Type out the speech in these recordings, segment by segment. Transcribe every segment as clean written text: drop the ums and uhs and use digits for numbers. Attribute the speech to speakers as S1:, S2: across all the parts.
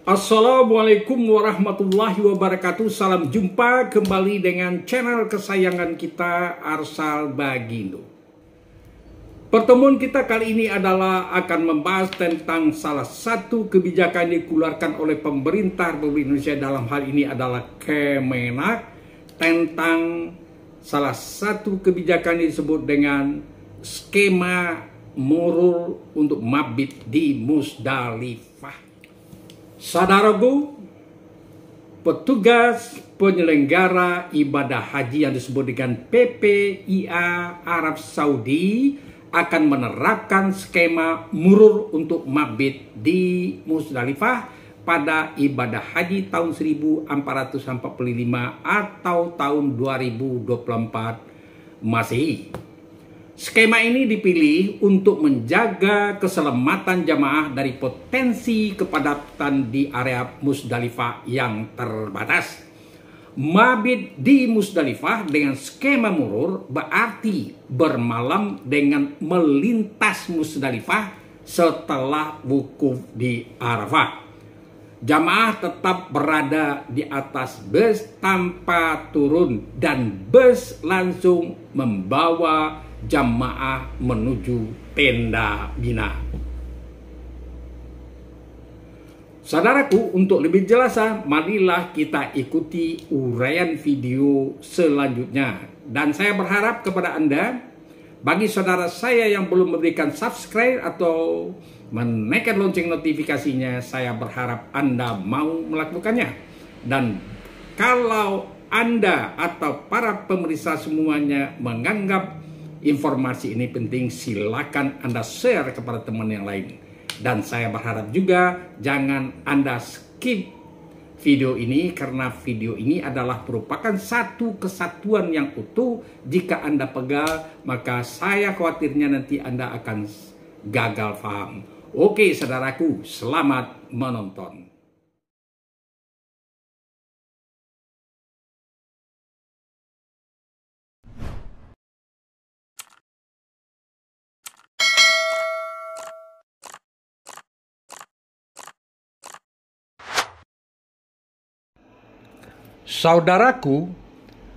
S1: Assalamualaikum warahmatullahi wabarakatuh. Salam jumpa kembali dengan channel kesayangan kita, Arsal Bagindo. Pertemuan kita kali ini adalah akan membahas tentang salah satu kebijakan yang dikeluarkan oleh pemerintah Republik Indonesia, dalam hal ini adalah Kemenak, tentang salah satu kebijakan yang disebut dengan skema murur untuk mabit di Musdalifah. Saudaraku, petugas penyelenggara ibadah haji yang disebut dengan PPIA Arab Saudi akan menerapkan skema murur untuk mabit di Musdalifah pada ibadah haji tahun 1445 atau tahun 2024 Masehi. Skema ini dipilih untuk menjaga keselamatan jamaah dari potensi kepadatan di area Musdalifah yang terbatas. Mabit di Musdalifah dengan skema murur berarti bermalam dengan melintas Musdalifah setelah wukuf di Arafah. Jamaah tetap berada di atas bus tanpa turun dan bus langsung membawa jamaah menuju tenda bina. Saudaraku, untuk lebih jelas, marilah kita ikuti uraian video selanjutnya. Dan saya berharap kepada Anda, bagi saudara saya yang belum memberikan subscribe atau menekan lonceng notifikasinya, saya berharap Anda mau melakukannya. Dan kalau Anda atau para pemirsa semuanya menganggap informasi ini penting, silakan Anda share kepada teman yang lain. Dan saya berharap juga jangan Anda skip video ini, karena video ini adalah merupakan satu kesatuan yang utuh. Jika Anda pegal, maka saya khawatirnya nanti Anda akan gagal paham. Oke saudaraku, selamat menonton. Saudaraku,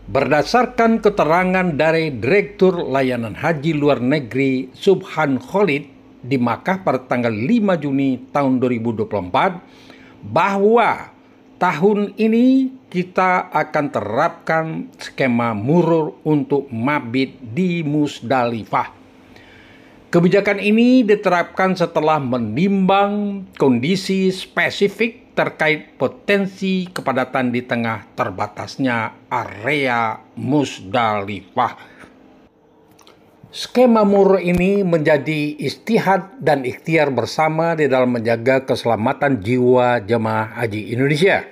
S1: berdasarkan keterangan dari Direktur Layanan Haji Luar Negeri Subhan Khalid di Makkah pada tanggal 5 Juni tahun 2024, bahwa tahun ini kita akan terapkan skema murur untuk mabit di Musdalifah. Kebijakan ini diterapkan setelah menimbang kondisi spesifik terkait potensi kepadatan di tengah terbatasnya area Musdalifah. Skema murur ini menjadi istihad dan ikhtiar bersama di dalam menjaga keselamatan jiwa jemaah haji Indonesia.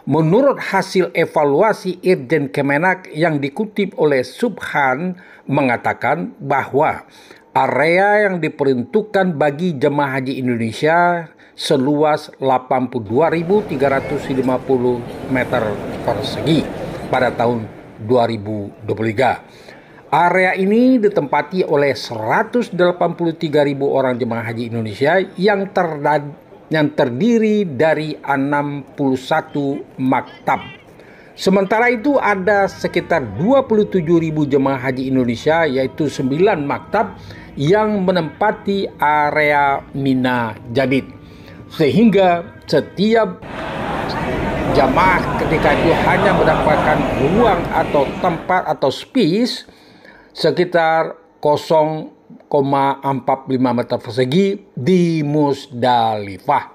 S1: Menurut hasil evaluasi Irjen Kemenak yang dikutip oleh Subhan mengatakan bahwa area yang diperuntukkan bagi jemaah haji Indonesia seluas 82.350 meter persegi pada tahun 2023. Area ini ditempati oleh 183.000 orang jemaah haji Indonesia yang terdiri dari 61 maktab. Sementara itu ada sekitar 27.000 jemaah haji Indonesia, yaitu 9 maktab yang menempati area Mina Jadid, sehingga setiap jamaah ketika itu hanya mendapatkan ruang atau tempat atau space sekitar 0,45 meter persegi di Musdalifah.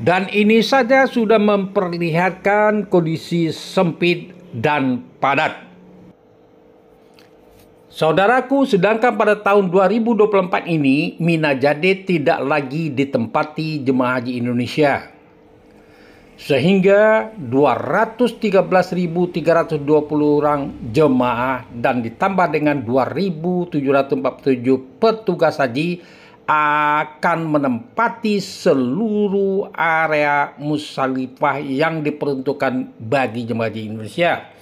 S1: Dan ini saja sudah memperlihatkan kondisi sempit dan padat. Saudaraku, sedangkan pada tahun 2024 ini, Mina Jadid tidak lagi ditempati jemaah haji Indonesia. Sehingga 213.320 orang jemaah dan ditambah dengan 2.747 petugas haji akan menempati seluruh area Musdalifah yang diperuntukkan bagi jemaah haji Indonesia.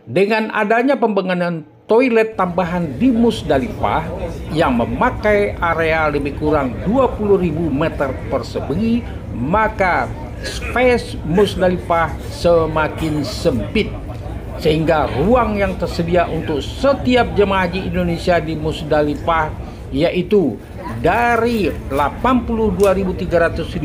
S1: Dengan adanya pembangunan toilet tambahan di Musdalifah yang memakai area lebih kurang 20.000 meter persegi, maka space Musdalifah semakin sempit, sehingga ruang yang tersedia untuk setiap jemaah haji Indonesia di Musdalifah yaitu dari 82.350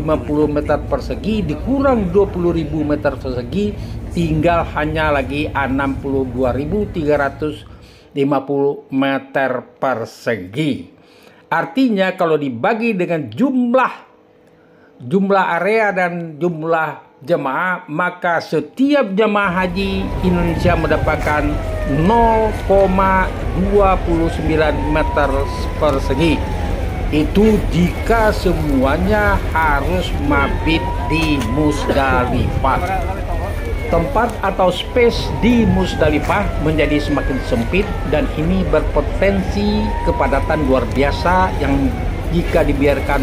S1: meter persegi dikurang 20.000 meter persegi, tinggal hanya lagi 62.350 meter persegi. Artinya kalau dibagi dengan jumlah area dan jumlah jemaah, maka setiap jemaah haji Indonesia mendapatkan 0,29 meter persegi. Itu jika semuanya harus mabit di Musdalifah. Tempat atau space di Musdalifah menjadi semakin sempit, dan ini berpotensi kepadatan luar biasa yang jika dibiarkan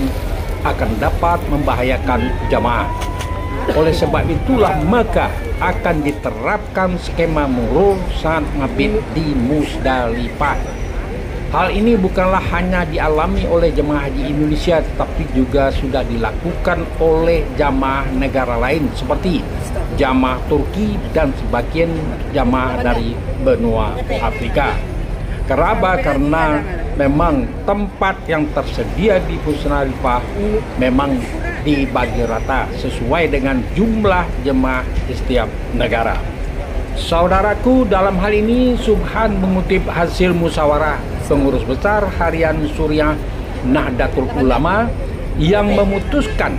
S1: akan dapat membahayakan jamaah. Oleh sebab itulah maka akan diterapkan skema murur saat mabit di Musdalifah. Hal ini bukanlah hanya dialami oleh jemaah haji Indonesia, tetapi juga sudah dilakukan oleh jamaah negara lain seperti jamaah Turki dan sebagian jamaah dari benua Afrika. Kenapa? Karena memang tempat yang tersedia di Musdalifah memang dibagi rata sesuai dengan jumlah jemaah di setiap negara. Saudaraku, dalam hal ini Subhan mengutip hasil musyawarah pengurus besar harian Suriah Nahdlatul Ulama yang memutuskan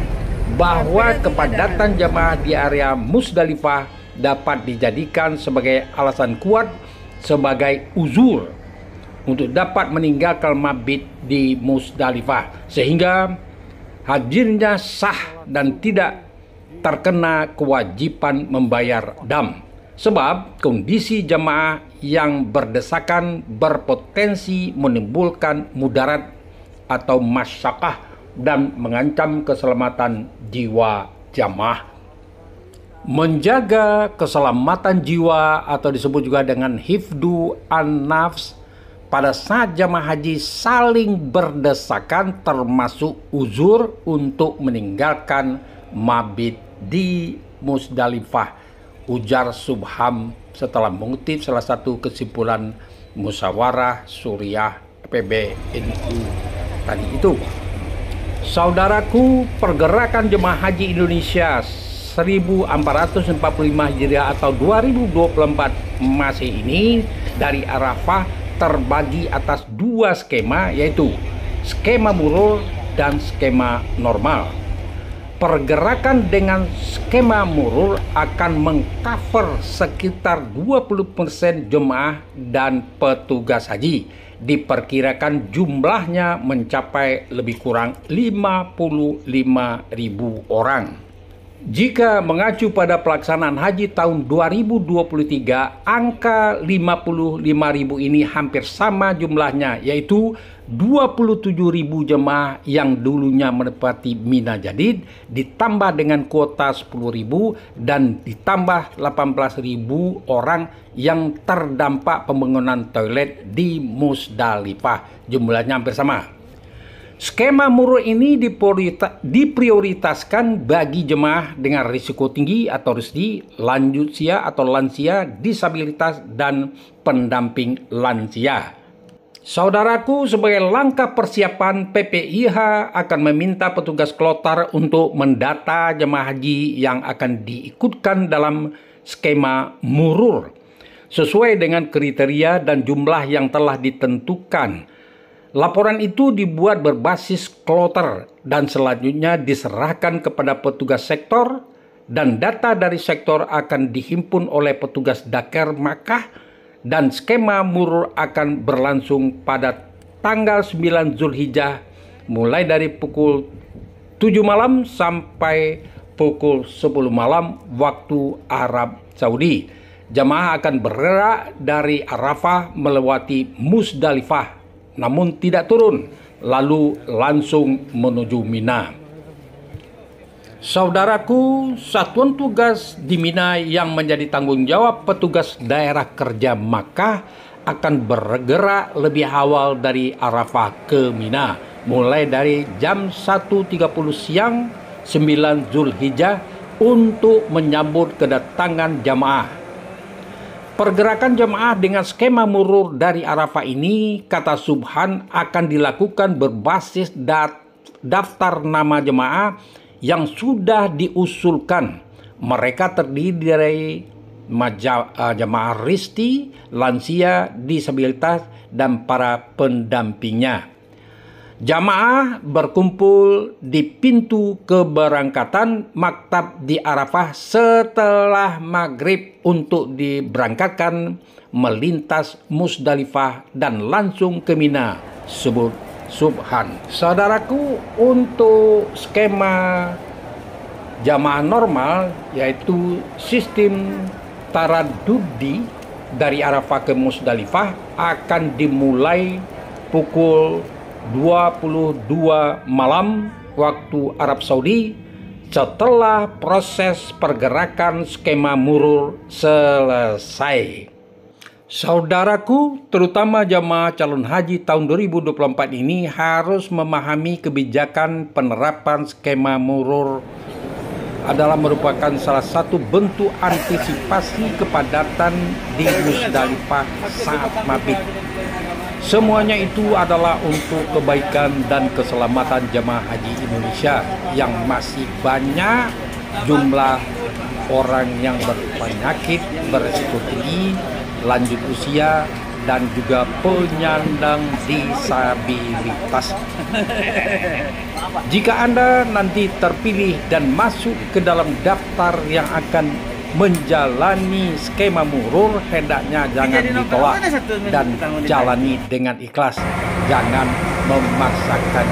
S1: bahwa kepadatan jemaah di area Musdalifah dapat dijadikan sebagai alasan kuat sebagai uzur untuk dapat meninggalkan mabit di Musdalifah, sehingga hadirnya sah dan tidak terkena kewajiban membayar dam. Sebab kondisi jemaah yang berdesakan berpotensi menimbulkan mudarat atau masyakah dan mengancam keselamatan jiwa jamaah. Menjaga keselamatan jiwa atau disebut juga dengan hifdu an-nafs pada saat jamaah haji saling berdesakan termasuk uzur untuk meninggalkan mabit di Musdalifah, ujar Subham setelah mengutip salah satu kesimpulan musyawarah Suriah PBNU tadi itu. Saudaraku, pergerakan jemaah haji Indonesia 1445 Hijriah atau 2024 Masehi ini dari Arafah terbagi atas dua skema, yaitu skema murur dan skema normal. Pergerakan dengan skema murur akan mengcover sekitar 20% jemaah dan petugas haji. Diperkirakan jumlahnya mencapai lebih kurang 55.000 orang. Jika mengacu pada pelaksanaan haji tahun 2023, angka 55.000 ini hampir sama jumlahnya, yaitu 27.000 jemaah yang dulunya menepati Mina Jadid, ditambah dengan kuota 10.000 dan ditambah 18.000 orang yang terdampak pembangunan toilet di Musdalifah. Jumlahnya hampir sama. Skema murur ini diprioritaskan bagi jemaah dengan risiko tinggi atau RISD, lansia atau lansia, disabilitas, dan pendamping lansia. Saudaraku, sebagai langkah persiapan, PPIH akan meminta petugas kloter untuk mendata jemaah haji yang akan diikutkan dalam skema murur sesuai dengan kriteria dan jumlah yang telah ditentukan. Laporan itu dibuat berbasis kloter dan selanjutnya diserahkan kepada petugas sektor, dan data dari sektor akan dihimpun oleh petugas Daker Makkah, dan skema murur akan berlangsung pada tanggal 9 Zulhijjah mulai dari pukul 7 malam sampai pukul 10 malam waktu Arab Saudi. Jamaah akan bergerak dari Arafah melewati Musdalifah, namun tidak turun, lalu langsung menuju Mina. Saudaraku, satuan tugas di Mina yang menjadi tanggung jawab petugas daerah kerja Makkah akan bergerak lebih awal dari Arafah ke Mina, mulai dari jam 1.30 siang 9 Zulhijjah untuk menyambut kedatangan jamaah. Pergerakan jamaah dengan skema murur dari Arafah ini, kata Subhan, akan dilakukan berbasis daftar nama jemaah yang sudah diusulkan. Mereka terdiri dari jemaah risti, lansia, disabilitas, dan para pendampingnya. Jamaah berkumpul di pintu keberangkatan maktab di Arafah setelah maghrib untuk diberangkatkan melintas Musdalifah dan langsung ke Mina, sebut Subhan. Saudaraku, untuk skema jamaah normal, yaitu sistem taradudi dari Arafah ke Musdalifah, akan dimulai pukul 22 malam waktu Arab Saudi setelah proses pergerakan skema murur selesai. Saudaraku, terutama jamaah calon haji tahun 2024 ini harus memahami kebijakan penerapan skema murur adalah merupakan salah satu bentuk antisipasi kepadatan di Musdalifah saat mabit. Semuanya itu adalah untuk kebaikan dan keselamatan jamaah haji Indonesia yang masih banyak jumlah orang yang berpenyakit berisiko tinggi, lanjut usia, dan juga penyandang disabilitas. Jika Anda nanti terpilih dan masuk ke dalam daftar yang akan menjalani skema murur, hendaknya jangan ditolak dan jalani dengan ikhlas. Jangan memaksakan